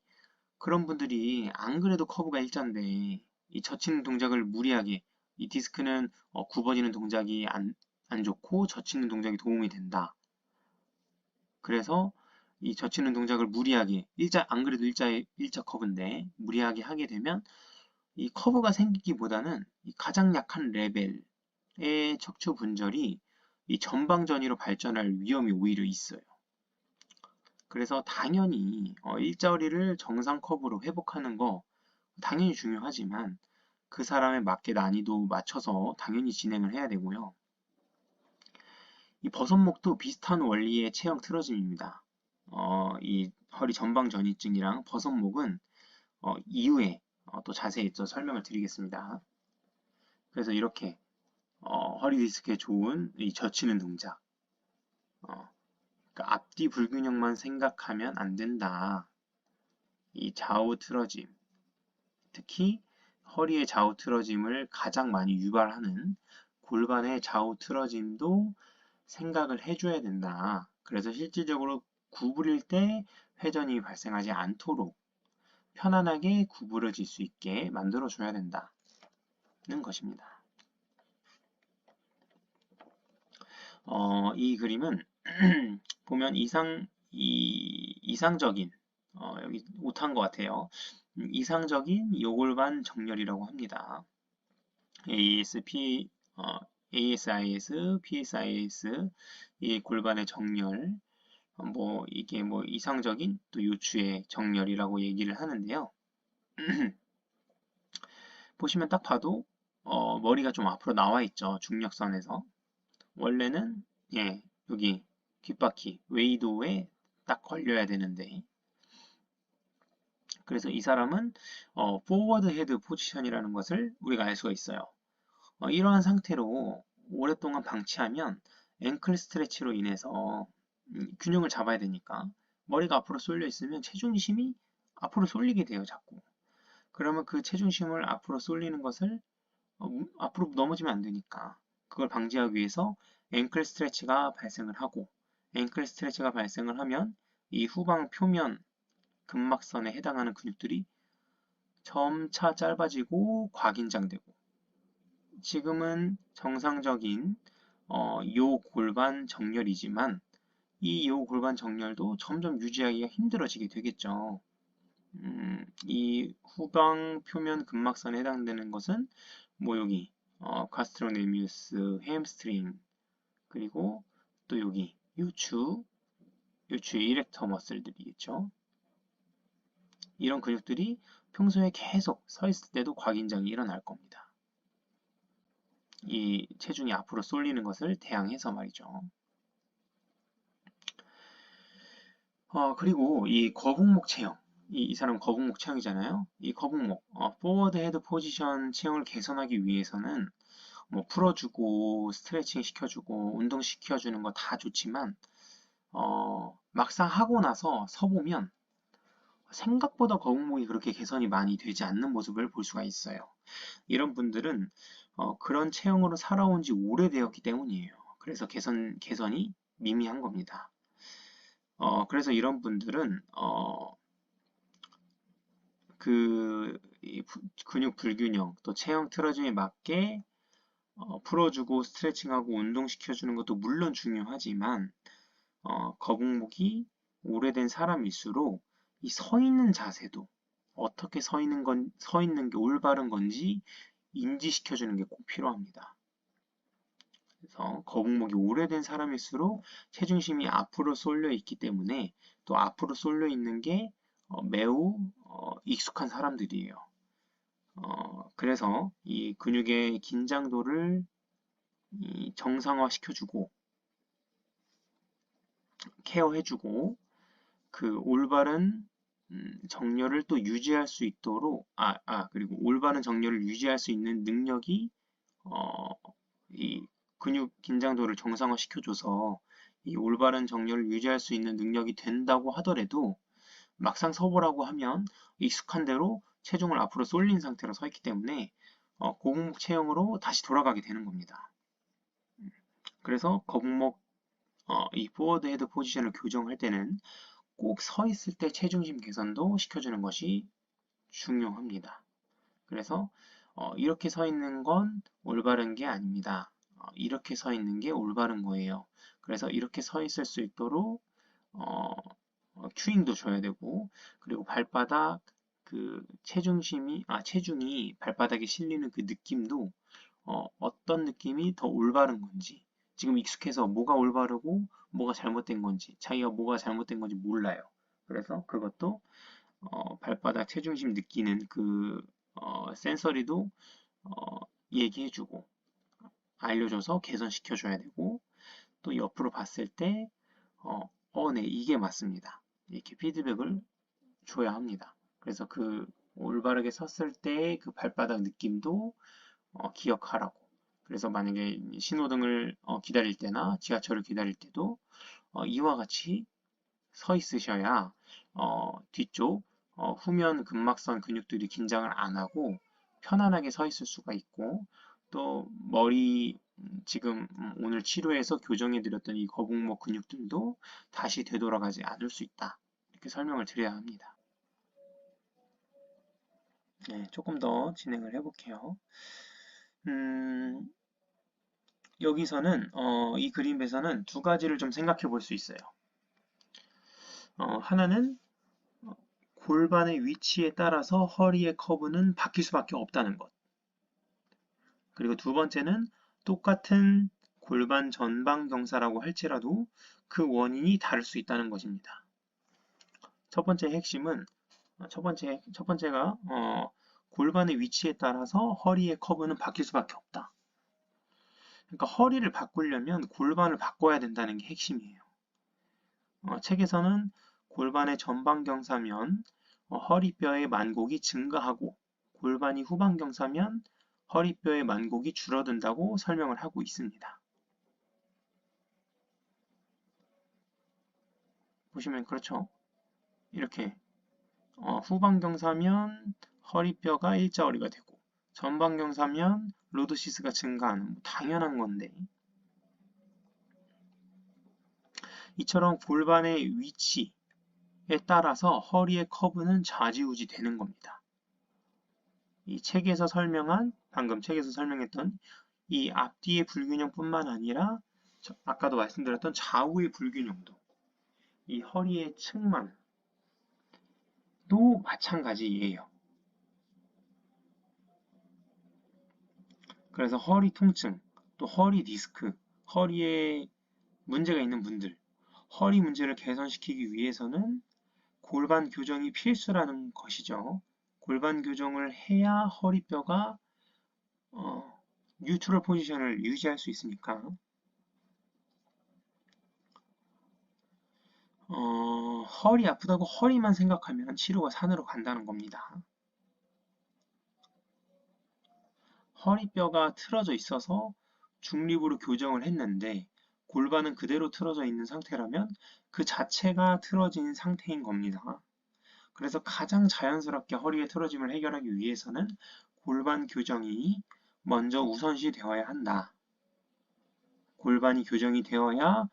그런 분들이 안 그래도 커브가 일자인데 이 젖히는 동작을 무리하게 이 디스크는 굽어지는 동작이 안 좋고 젖히는 동작이 도움이 된다. 그래서 이 젖히는 동작을 무리하게 안 그래도 일자 커브인데 무리하게 하게 되면 이 커브가 생기기보다는 이 가장 약한 레벨의 척추 분절이 이 전방전이로 발전할 위험이 오히려 있어요. 그래서 당연히 일자허리를 정상 커브로 회복하는 거 당연히 중요하지만 그 사람에 맞게 난이도 맞춰서 당연히 진행을 해야 되고요. 이 버섯목도 비슷한 원리의 체형 틀어짐입니다. 이 허리 전방 전이증이랑 버섯목은 이후에 또 자세히 또 설명을 드리겠습니다. 그래서 이렇게 허리 디스크에 좋은 이 젖히는 동작. 그러니까 앞뒤 불균형만 생각하면 안 된다. 이 좌우 틀어짐, 특히 허리의 좌우 틀어짐을 가장 많이 유발하는 골반의 좌우 틀어짐도 생각을 해줘야 된다. 그래서 실질적으로 구부릴 때 회전이 발생하지 않도록 편안하게 구부러질 수 있게 만들어줘야 된다는 것입니다. 이 그림은 보면 이상적인 여기 못한 것 같아요. 이상적인 요골반 정렬이라고 합니다. ASIS, PSIS 이 골반의 정렬 이게 이상적인 또 요추의 정렬이라고 얘기를 하는데요. 보시면 딱 봐도 머리가 좀 앞으로 나와 있죠. 중력선에서. 원래는 여기 귓바퀴 웨이도에 딱 걸려야 되는데 그래서 이 사람은 포워드 헤드 포지션이라는 것을 우리가 알 수가 있어요. 이러한 상태로 오랫동안 방치하면 앵클 스트레치로 인해서 균형을 잡아야 되니까 머리가 앞으로 쏠려 있으면 체중심이 앞으로 쏠리게 돼요, 자꾸. 그러면 그 체중심을 앞으로 쏠리는 것을 앞으로 넘어지면 안 되니까 그걸 방지하기 위해서 앵클 스트레치가 발생을 하고 앵클 스트레치가 발생을 하면 이 후방 표면 근막선에 해당하는 근육들이 점차 짧아지고 과긴장되고 지금은 정상적인 요 골반 정렬이지만 이 요 골반 정렬도 점점 유지하기가 힘들어지게 되겠죠. 이 후방 표면 근막선에 해당되는 것은 여기 가스트로네미우스, 햄스트링 그리고 또 여기 요추의 이렉터 머슬들이겠죠. 이런 근육들이 평소에 계속 서 있을 때도 과긴장이 일어날 겁니다. 이 체중이 앞으로 쏠리는 것을 대항해서 말이죠. 그리고 이 거북목 체형, 이 사람 거북목 체형이잖아요. 이 거북목, 포워드 헤드 포지션 체형을 개선하기 위해서는 풀어주고 스트레칭 시켜주고 운동 시켜주는 거 다 좋지만 막상 하고 나서 서보면 생각보다 거북목이 그렇게 개선이 많이 되지 않는 모습을 볼 수가 있어요. 이런 분들은 그런 체형으로 살아온 지 오래되었기 때문이에요. 그래서 개선이 미미한 겁니다. 그래서 이런 분들은 근육 불균형 또 체형 틀어짐에 맞게 풀어주고 스트레칭하고 운동시켜주는 것도 물론 중요하지만 거북목이 오래된 사람일수록 이 서 있는 자세도 어떻게 서 있는 게 올바른 건지 인지시켜주는 게 꼭 필요합니다. 그래서 거북목이 오래된 사람일수록 체중심이 앞으로 쏠려 있기 때문에 또 앞으로 쏠려 있는 게 매우 익숙한 사람들이에요. 그래서 이 근육의 긴장도를 정상화시켜주고 케어해주고 그 올바른 정렬을 또 유지할 수 있도록 그리고 올바른 정렬을 유지할 수 있는 능력이 이 근육 긴장도를 정상화시켜줘서 이 올바른 정렬을 유지할 수 있는 능력이 된다고 하더라도 막상 서보라고 하면 익숙한 대로 체중을 앞으로 쏠린 상태로 서 있기 때문에 고공목 체형으로 다시 돌아가게 되는 겁니다. 그래서 거북목 이 포워드 헤드 포지션을 교정할 때는 꼭 서 있을 때 체중심 개선도 시켜주는 것이 중요합니다. 그래서 이렇게 서 있는 건 올바른 게 아닙니다. 이렇게 서 있는 게 올바른 거예요. 그래서 이렇게 서 있을 수 있도록 큐잉도 줘야 되고, 그리고 발바닥 그 체중이 발바닥에 실리는 그 느낌도 어떤 느낌이 더 올바른 건지, 지금 익숙해서 뭐가 올바르고 뭐가 잘못된 건지, 자기가 뭐가 잘못된 건지 몰라요. 그래서 그것도 발바닥 체중심 느끼는 그 센서리도 얘기해주고 알려줘서 개선시켜줘야 되고, 또 옆으로 봤을 때 네, 이게 맞습니다. 이렇게 피드백을 줘야 합니다. 그래서 그 올바르게 섰을 때 그 발바닥 느낌도 기억하라고. 그래서 만약에 신호등을 기다릴 때나 지하철을 기다릴 때도 이와 같이 서 있으셔야 뒤쪽 후면 근막선 근육들이 긴장을 안 하고 편안하게 서 있을 수가 있고, 또 머리 지금 오늘 치료해서 교정해 드렸던 이 거북목 근육들도 다시 되돌아가지 않을 수 있다. 이렇게 설명을 드려야 합니다. 네, 조금 더 진행을 해볼게요. 여기서는 이 그림에서는 두 가지를 좀 생각해 볼 수 있어요. 하나는 골반의 위치에 따라서 허리의 커브는 바뀔 수밖에 없다는 것. 그리고 두 번째는 똑같은 골반 전방 경사라고 할지라도 그 원인이 다를 수 있다는 것입니다. 첫 번째 핵심은 첫 번째가 골반의 위치에 따라서 허리의 커브는 바뀔 수밖에 없다. 그러니까 허리를 바꾸려면 골반을 바꿔야 된다는 게 핵심이에요. 책에서는 골반의 전방 경사면 허리뼈의 만곡이 증가하고 골반이 후방 경사면 허리뼈의 만곡이 줄어든다고 설명을 하고 있습니다. 보시면 그렇죠. 이렇게 후방 경사면 허리뼈가 일자허리가 되고 전방 경사면 로드시스가 증가하는 당연한 건데, 이처럼 골반의 위치에 따라서 허리의 커브는 좌지우지 되는 겁니다. 이 책에서 방금 책에서 설명했던 이 앞뒤의 불균형뿐만 아니라 아까도 말씀드렸던 좌우의 불균형도, 이 허리의 측만도 마찬가지예요. 그래서 허리 통증, 또 허리 디스크, 허리에 문제가 있는 분들, 허리 문제를 개선시키기 위해서는 골반 교정이 필수라는 것이죠. 골반 교정을 해야 허리뼈가 뉴트럴 포지션을 유지할 수 있으니까 허리 아프다고 허리만 생각하면 치료가 산으로 간다는 겁니다. 허리뼈가 틀어져 있어서 중립으로 교정을 했는데 골반은 그대로 틀어져 있는 상태라면 그 자체가 틀어진 상태인 겁니다. 그래서 가장 자연스럽게 허리의 틀어짐을 해결하기 위해서는 골반 교정이 먼저 우선시 되어야 한다. 골반이 교정이 되어야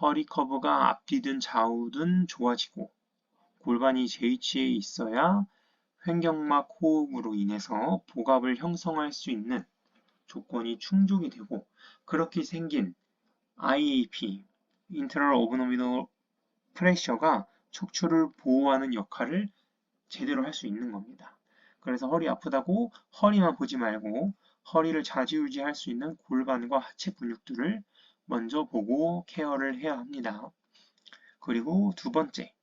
허리 커브가 앞뒤든 좌우든 좋아지고, 골반이 제 위치에 있어야 횡격막 호흡으로 인해서 복압을 형성할 수 있는 조건이 충족이 되고 그렇게 생긴 IAP, Internal Abdominal Pressure가 척추를 보호하는 역할을 제대로 할 수 있는 겁니다. 그래서 허리 아프다고 허리만 보지 말고 허리를 좌지우지할 수 있는 골반과 하체 근육들을 먼저 보고 케어를 해야 합니다. 그리고 두 번째,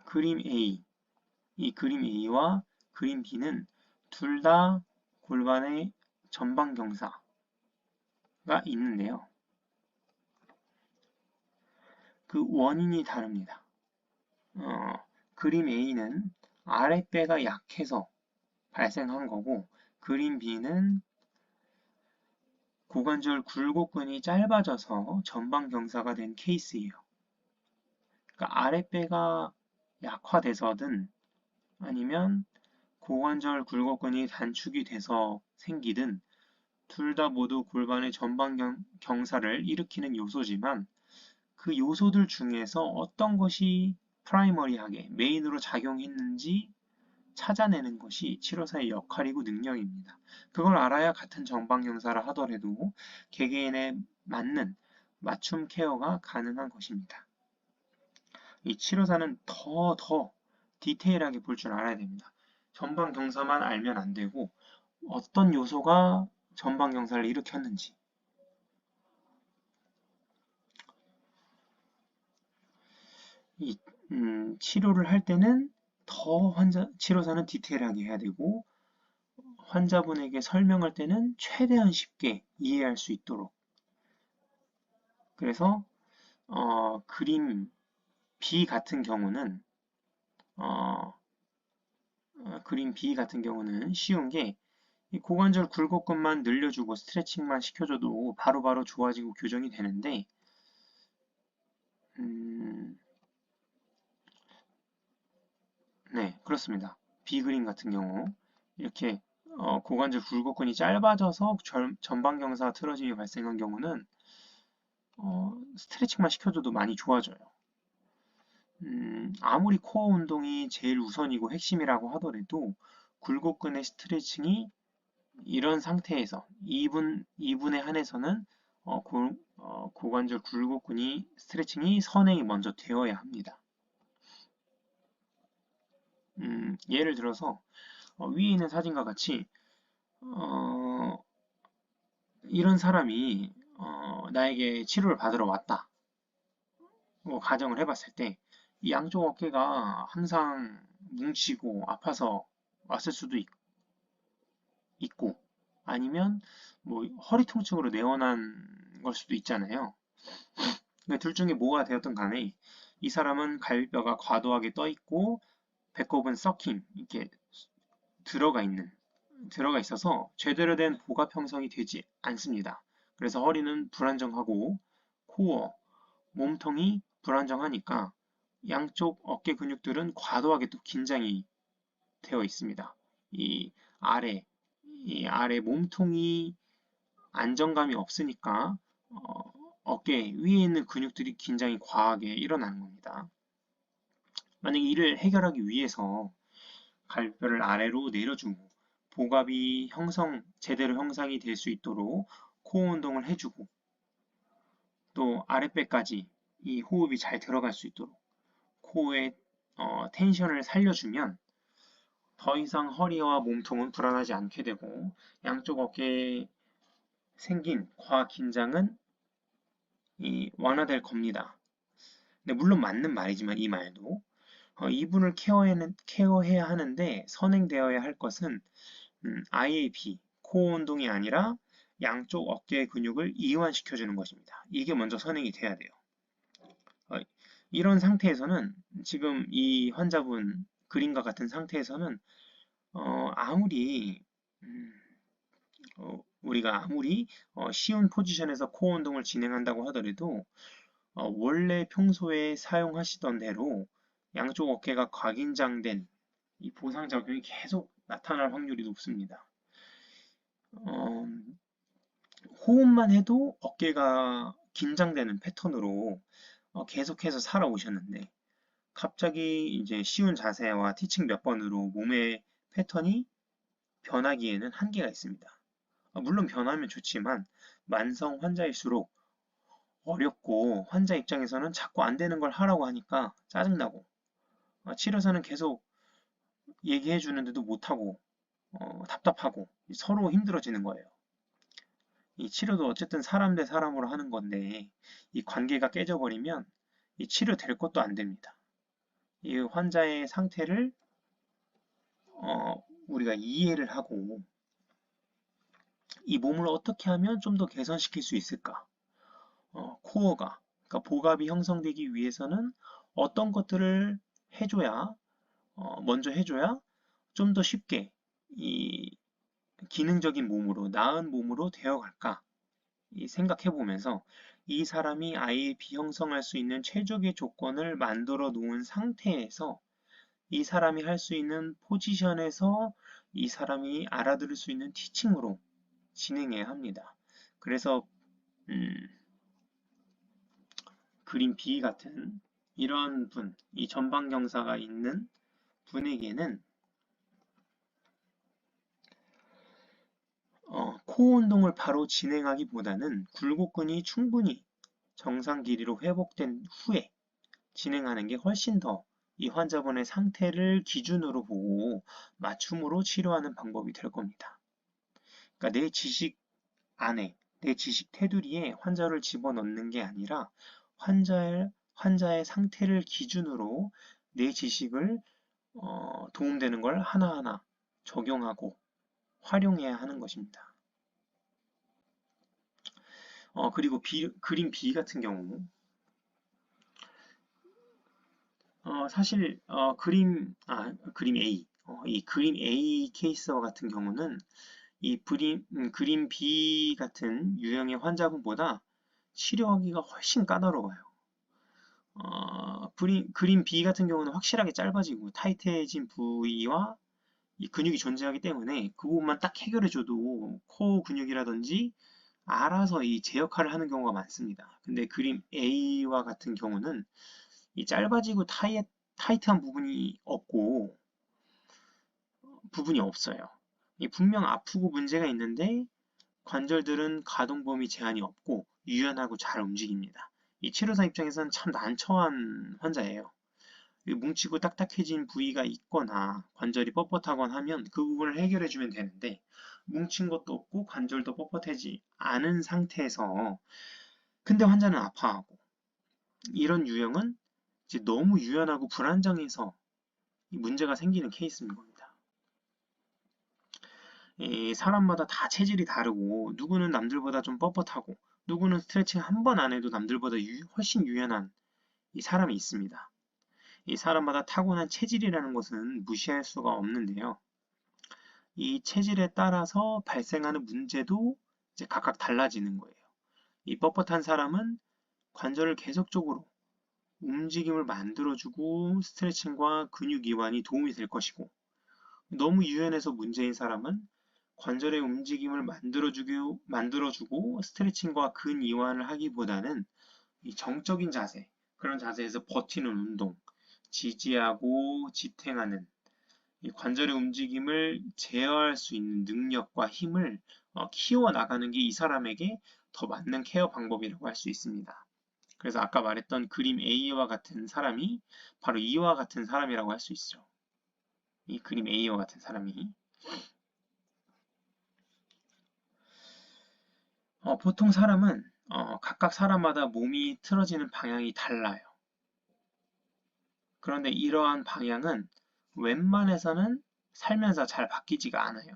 그림 A. 이 그림 A와 그림 B는 둘 다 골반의 전방 경사가 있는데요. 그 원인이 다릅니다. 그림 A는 아랫배가 약해서 발생한 거고, 그림 B는 고관절 굴곡근이 짧아져서 전방 경사가 된 케이스예요. 그러니까 아랫배가 약화돼서든 아니면 고관절 굴곡근이 단축이 돼서 생기든 둘 다 모두 골반의 전방 경사를 일으키는 요소지만 그 요소들 중에서 어떤 것이 프라이머리하게 메인으로 작용했는지 찾아내는 것이 치료사의 역할이고 능력입니다. 그걸 알아야 같은 전방 경사라 하더라도 개개인에 맞는 맞춤 케어가 가능한 것입니다. 이 치료사는 더 디테일하게 볼 줄 알아야 됩니다. 전방 경사만 알면 안 되고 어떤 요소가 전방 경사를 일으켰는지 이 치료를 할 때는 더 치료사는 디테일하게 해야 되고 환자분에게 설명할 때는 최대한 쉽게 이해할 수 있도록 그래서 그림 B 같은 경우는 어, 그림 B 같은 경우는 쉬운 게 고관절 굴곡근만 늘려주고 스트레칭만 시켜줘도 바로바로 좋아지고 교정이 되는데 네, 그렇습니다. B 그림 같은 경우 이렇게 고관절 굴곡근이 짧아져서 전방 경사 틀어짐이 발생한 경우는 스트레칭만 시켜줘도 많이 좋아져요. 아무리 코어 운동이 제일 우선이고 핵심이라고 하더라도 굴곡근의 스트레칭이 이런 상태에서 2분에 한해서는 고관절 굴곡근이 스트레칭이 선행이 먼저 되어야 합니다. 예를 들어서 위에 있는 사진과 같이 이런 사람이 나에게 치료를 받으러 왔다. 가정을 해봤을 때 이 양쪽 어깨가 항상 뭉치고 아파서 왔을 수도 있고 아니면 뭐 허리 통증으로 내원한 걸 수도 있잖아요. 둘 중에 뭐가 되었든 간에 이 사람은 갈비뼈가 과도하게 떠 있고 배꼽은 썩힘 이렇게 들어가 있어서 제대로 된 복압 형성이 되지 않습니다. 그래서 허리는 불안정하고 코어, 몸통이 불안정하니까 양쪽 어깨 근육들은 과도하게 또 긴장이 되어 있습니다. 이 아래, 이 아래 몸통이 안정감이 없으니까 어깨 위에 있는 근육들이 긴장이 과하게 일어나는 겁니다. 만약에 이를 해결하기 위해서 갈비뼈를 아래로 내려주고 복압이 제대로 형성이 될 수 있도록 코어 운동을 해주고 또 아랫배까지 이 호흡이 잘 들어갈 수 있도록 코어의 텐션을 살려주면 더 이상 허리와 몸통은 불안하지 않게 되고 양쪽 어깨에 생긴 과긴장은 완화될 겁니다. 근데 물론 맞는 말이지만 이 말도 이분을 케어해야 하는데 선행되어야 할 것은 IAP, 코어 운동이 아니라 양쪽 어깨 근육을 이완시켜주는 것입니다. 이게 먼저 선행이 돼야 돼요. 이런 상태에서는 지금 이 환자분 그림과 같은 상태에서는 아무리 우리가 쉬운 포지션에서 코어 운동을 진행한다고 하더라도 원래 평소에 사용하시던 대로 양쪽 어깨가 과긴장된 이 보상작용이 계속 나타날 확률이 높습니다. 호흡만 해도 어깨가 긴장되는 패턴으로 계속해서 살아오셨는데 갑자기 이제 쉬운 자세와 티칭 몇 번으로 몸의 패턴이 변하기에는 한계가 있습니다. 물론 변하면 좋지만 만성 환자일수록 어렵고 환자 입장에서는 자꾸 안 되는 걸 하라고 하니까 짜증나고 치료사는 계속 얘기해 주는데도 못하고 답답하고 서로 힘들어지는 거예요. 이 치료도 어쨌든 사람 대 사람으로 하는 건데 이 관계가 깨져버리면 이 치료될 것도 안 됩니다. 이 환자의 상태를 우리가 이해를 하고 이 몸을 어떻게 하면 좀 더 개선시킬 수 있을까? 코어가, 그러니까 복압이 형성되기 위해서는 어떤 것들을 해줘야, 먼저 해줘야 좀 더 쉽게 이 기능적인 몸으로, 나은 몸으로 되어갈까? 생각해 보면서 이 사람이 IAP 형성할 수 있는 최적의 조건을 만들어 놓은 상태에서 이 사람이 할 수 있는 포지션에서 이 사람이 알아들을 수 있는 티칭으로 진행해야 합니다. 그래서 그림 B 같은 이런 분, 이 전방경사가 있는 분에게는 코어 운동을 바로 진행하기보다는 굴곡근이 충분히 정상 길이로 회복된 후에 진행하는 게 훨씬 더 이 환자분의 상태를 기준으로 보고 맞춤으로 치료하는 방법이 될 겁니다. 그러니까 내 지식 안에, 내 지식 테두리에 환자를 집어넣는 게 아니라 환자의 상태를 기준으로 내 지식을 도움되는 걸 하나하나 적용하고 활용해야 하는 것입니다. 그리고 그림 B 같은 경우 사실 그림 A 이 그림 A 케이스와 같은 경우는 이 그림 B 같은 유형의 환자분보다 치료하기가 훨씬 까다로워요. 그림 B 같은 경우는 확실하게 짧아지고 타이트해진 부위와 이 근육이 존재하기 때문에 그 부분만 딱 해결해줘도 코어 근육이라든지 알아서 이 제 역할을 하는 경우가 많습니다. 근데 그림 A와 같은 경우는 이 짧아지고 타이트한 부분이 없어요. 분명 아프고 문제가 있는데 관절들은 가동 범위 제한이 없고 유연하고 잘 움직입니다. 이 치료사 입장에서는 참 난처한 환자예요. 뭉치고 딱딱해진 부위가 있거나 관절이 뻣뻣하거나 하면 그 부분을 해결해주면 되는데 뭉친 것도 없고 관절도 뻣뻣하지 않은 상태에서 근데 환자는 아파하고 이런 유형은 이제 너무 유연하고 불안정해서 문제가 생기는 케이스인 겁니다. 사람마다 다 체질이 다르고 누구는 남들보다 좀 뻣뻣하고 누구는 스트레칭 한 번 안 해도 남들보다 훨씬 유연한 이 사람이 있습니다. 이 사람마다 타고난 체질이라는 것은 무시할 수가 없는데요. 이 체질에 따라서 발생하는 문제도 이제 각각 달라지는 거예요. 이 뻣뻣한 사람은 관절을 계속적으로 움직임을 만들어주고 스트레칭과 근육 이완이 도움이 될 것이고 너무 유연해서 문제인 사람은 관절의 움직임을 만들어주고 스트레칭과 근 이완을 하기보다는 이 정적인 자세, 그런 자세에서 버티는 운동, 지지하고 지탱하는 이 관절의 움직임을 제어할 수 있는 능력과 힘을 키워나가는 게 이 사람에게 더 맞는 케어 방법이라고 할 수 있습니다. 그래서 아까 말했던 그림 A와 같은 사람이 바로 이와 같은 사람이라고 할 수 있죠. 이 그림 A와 같은 사람이 보통 사람은 각각 사람마다 몸이 틀어지는 방향이 달라요. 그런데 이러한 방향은 웬만해서는 살면서 잘 바뀌지가 않아요.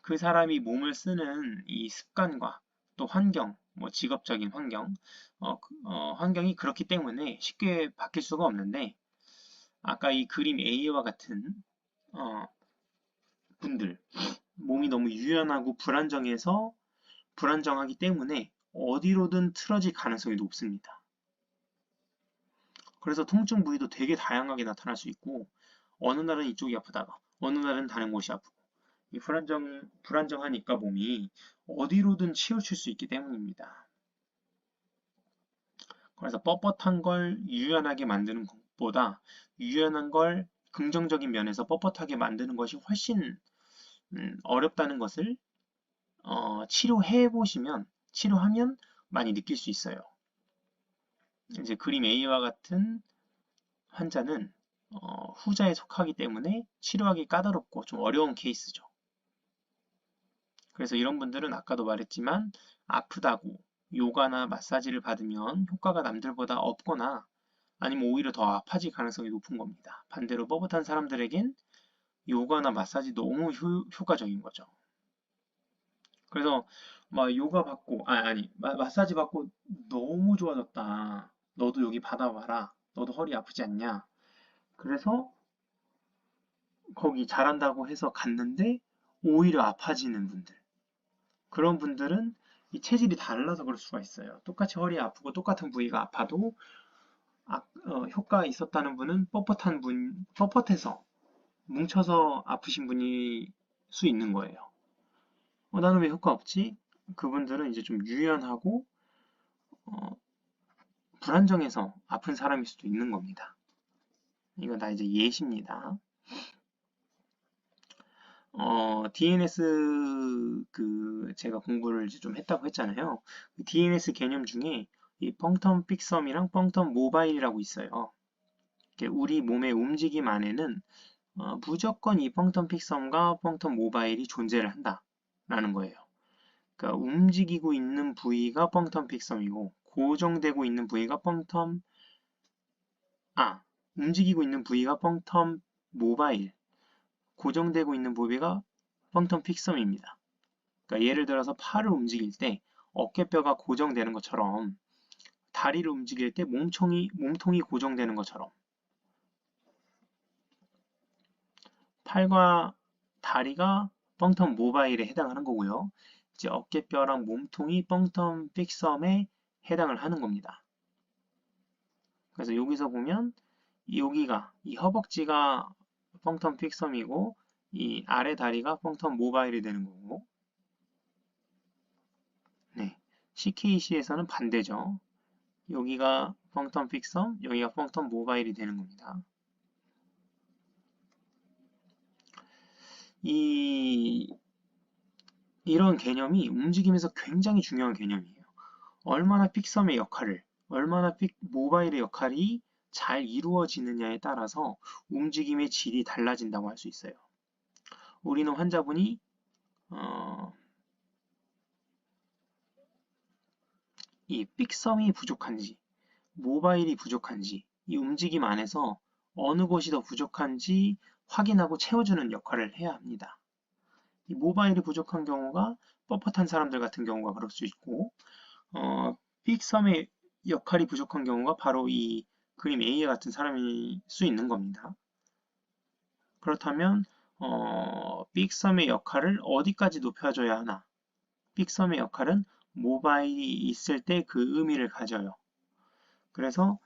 그 사람이 몸을 쓰는 이 습관과 또 환경, 뭐 직업적인 환경이 그렇기 때문에 쉽게 바뀔 수가 없는데 아까 이 그림 A와 같은 분들 몸이 너무 유연하고 불안정하기 때문에 어디로든 틀어질 가능성이 높습니다. 그래서 통증 부위도 되게 다양하게 나타날 수 있고 어느 날은 이쪽이 아프다가 어느 날은 다른 곳이 아프고 이 불안정하니까 몸이 어디로든 치우칠 수 있기 때문입니다. 그래서 뻣뻣한 걸 유연하게 만드는 것보다 유연한 걸 긍정적인 면에서 뻣뻣하게 만드는 것이 훨씬 어렵다는 것을 치료하면 많이 느낄 수 있어요. 이제 그림 A와 같은 환자는 후자에 속하기 때문에 치료하기 까다롭고 좀 어려운 케이스죠. 그래서 이런 분들은 아까도 말했지만 아프다고 요가나 마사지를 받으면 효과가 남들보다 없거나 아니면 오히려 더 아파질 가능성이 높은 겁니다. 반대로 뻣뻣한 사람들에겐 요가나 마사지 너무 효과적인 거죠. 그래서 막 요가 받고 마사지 받고 너무 좋아졌다. 너도 여기 받아봐라. 너도 허리 아프지 않냐? 그래서 거기 잘한다고 해서 갔는데 오히려 아파지는 분들. 그런 분들은 이 체질이 달라서 그럴 수가 있어요. 똑같이 허리 아프고 똑같은 부위가 아파도 효과가 있었다는 분은 뻣뻣해서 뭉쳐서 아프신 분일 수 있는 거예요. 나는 왜 효과 없지? 그분들은 이제 좀 유연하고 어, 불안정해서 아픈 사람일 수도 있는 겁니다. 이건 다 이제 예시입니다. DNS 제가 공부를 이제 좀 했다고 했잖아요. DNS 개념 중에 이 펑텀 픽섬이랑 펑텀 모바일이라고 있어요. 우리 몸의 움직임 안에는 무조건 이 펑텀 픽섬과 펑텀 모바일이 존재를 한다라는 거예요. 그러니까 움직이고 있는 부위가 펑텀 픽섬이고 고정되고 있는 부위가 움직이고 있는 부위가 펑텀 모바일, 고정되고 있는 부위가 펑텀 픽섬입니다. 그러니까 예를 들어서 팔을 움직일 때 어깨뼈가 고정되는 것처럼 다리를 움직일 때 몸통이 고정되는 것처럼 팔과 다리가 펑텀 모바일에 해당하는 거고요. 이제 어깨뼈랑 몸통이 펑텀 픽섬에 해당을 하는 겁니다. 그래서 여기서 보면 여기가 이 허벅지가 펑텀 픽섬이고 이 아래 다리가 펑텀 모바일이 되는 거고 네, CKC에서는 반대죠. 여기가 펑텀 픽섬, 여기가 펑텀 모바일이 되는 겁니다. 이런 개념이 움직임에서 굉장히 중요한 개념이에요. 얼마나 픽섬의 역할을, 얼마나 모바일의 역할이 잘 이루어지느냐에 따라서 움직임의 질이 달라진다고 할 수 있어요. 우리는 환자분이 이 픽섬이 부족한지, 모바일이 부족한지, 이 움직임 안에서 어느 곳이 더 부족한지 확인하고 채워주는 역할을 해야 합니다. 이 모바일이 부족한 경우가 뻣뻣한 사람들 같은 경우가 그럴 수 있고 픽섬의 역할이 부족한 경우가 바로 이 그림 A 같은 사람일 수 있는 겁니다. 그렇다면 픽섬의 역할을 어디까지 높여줘야 하나? 픽섬의 역할은 모바일이 있을 때 그 의미를 가져요. 그래서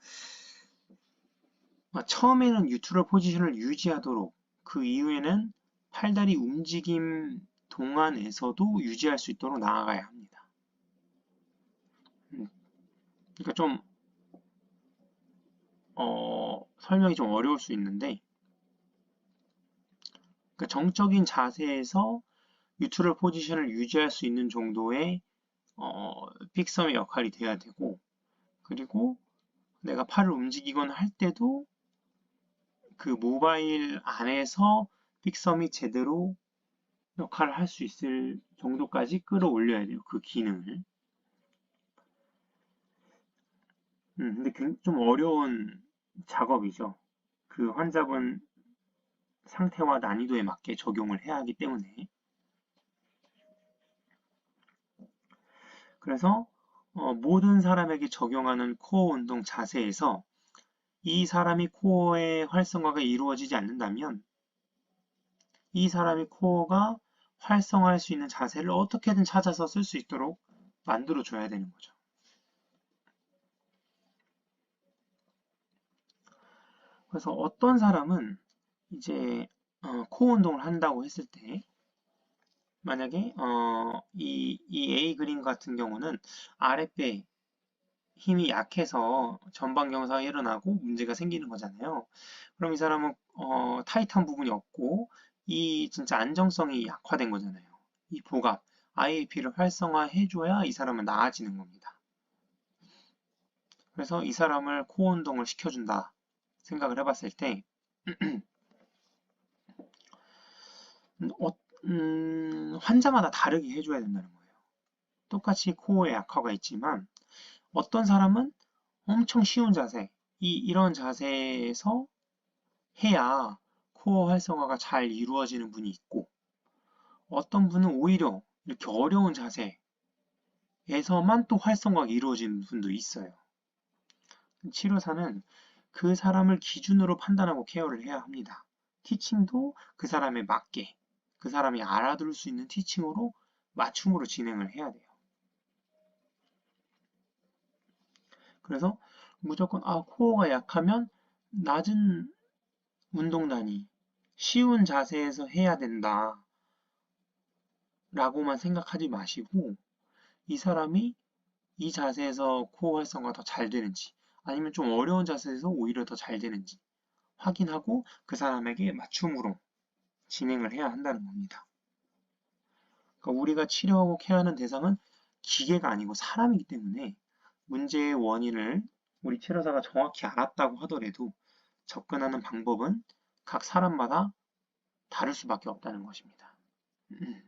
처음에는 뉴트럴 포지션을 유지하도록 그 이후에는 팔다리 움직임 동안에서도 유지할 수 있도록 나아가야 합니다. 그러니까 좀 설명이 좀 어려울 수 있는데 그러니까 정적인 자세에서 뉴트럴 포지션을 유지할 수 있는 정도의 픽섬의 역할이 돼야 되고 그리고 내가 팔을 움직이거나 할 때도 그 모바일 안에서 픽섬이 제대로 역할을 할 수 있을 정도까지 끌어올려야 돼요. 그 기능을. 근데 좀 어려운 작업이죠. 그 환자분 상태와 난이도에 맞게 적용을 해야 하기 때문에. 그래서 모든 사람에게 적용하는 코어 운동 자세에서 이 사람이 코어의 활성화가 이루어지지 않는다면 이 사람이 코어가 활성화할 수 있는 자세를 어떻게든 찾아서 쓸 수 있도록 만들어 줘야 되는 거죠. 그래서 어떤 사람은 이제 코어 운동을 한다고 했을 때 만약에 이 A 그림 같은 경우는 아랫배 힘이 약해서 전방경사가 일어나고 문제가 생기는 거잖아요. 그럼 이 사람은 타이트한 부분이 없고 이 진짜 안정성이 약화된 거잖아요. 이 복압, IAP를 활성화해줘야 이 사람은 나아지는 겁니다. 그래서 이 사람을 코어 운동을 시켜준다 생각을 해봤을 때 환자마다 다르게 해줘야 된다는 거예요. 똑같이 코어에 약화가 있지만 어떤 사람은 엄청 쉬운 자세, 이런 자세에서 해야 코어 활성화가 잘 이루어지는 분이 있고 어떤 분은 오히려 이렇게 어려운 자세에서만 또 활성화가 이루어지는 분도 있어요. 치료사는 그 사람을 기준으로 판단하고 케어를 해야 합니다. 티칭도 그 사람에 맞게, 그 사람이 알아들을 수 있는 티칭으로 맞춤으로 진행을 해야 돼요. 그래서 무조건 코어가 약하면 낮은 운동 단위, 쉬운 자세에서 해야 된다 라고만 생각하지 마시고 이 사람이 이 자세에서 코어 활성화가 더 잘 되는지 아니면 좀 어려운 자세에서 오히려 더 잘 되는지 확인하고 그 사람에게 맞춤으로 진행을 해야 한다는 겁니다. 그러니까 우리가 치료하고 케어하는 대상은 기계가 아니고 사람이기 때문에 문제의 원인을 우리 치료사가 정확히 알았다고 하더라도 접근하는 방법은 각 사람마다 다를 수밖에 없다는 것입니다.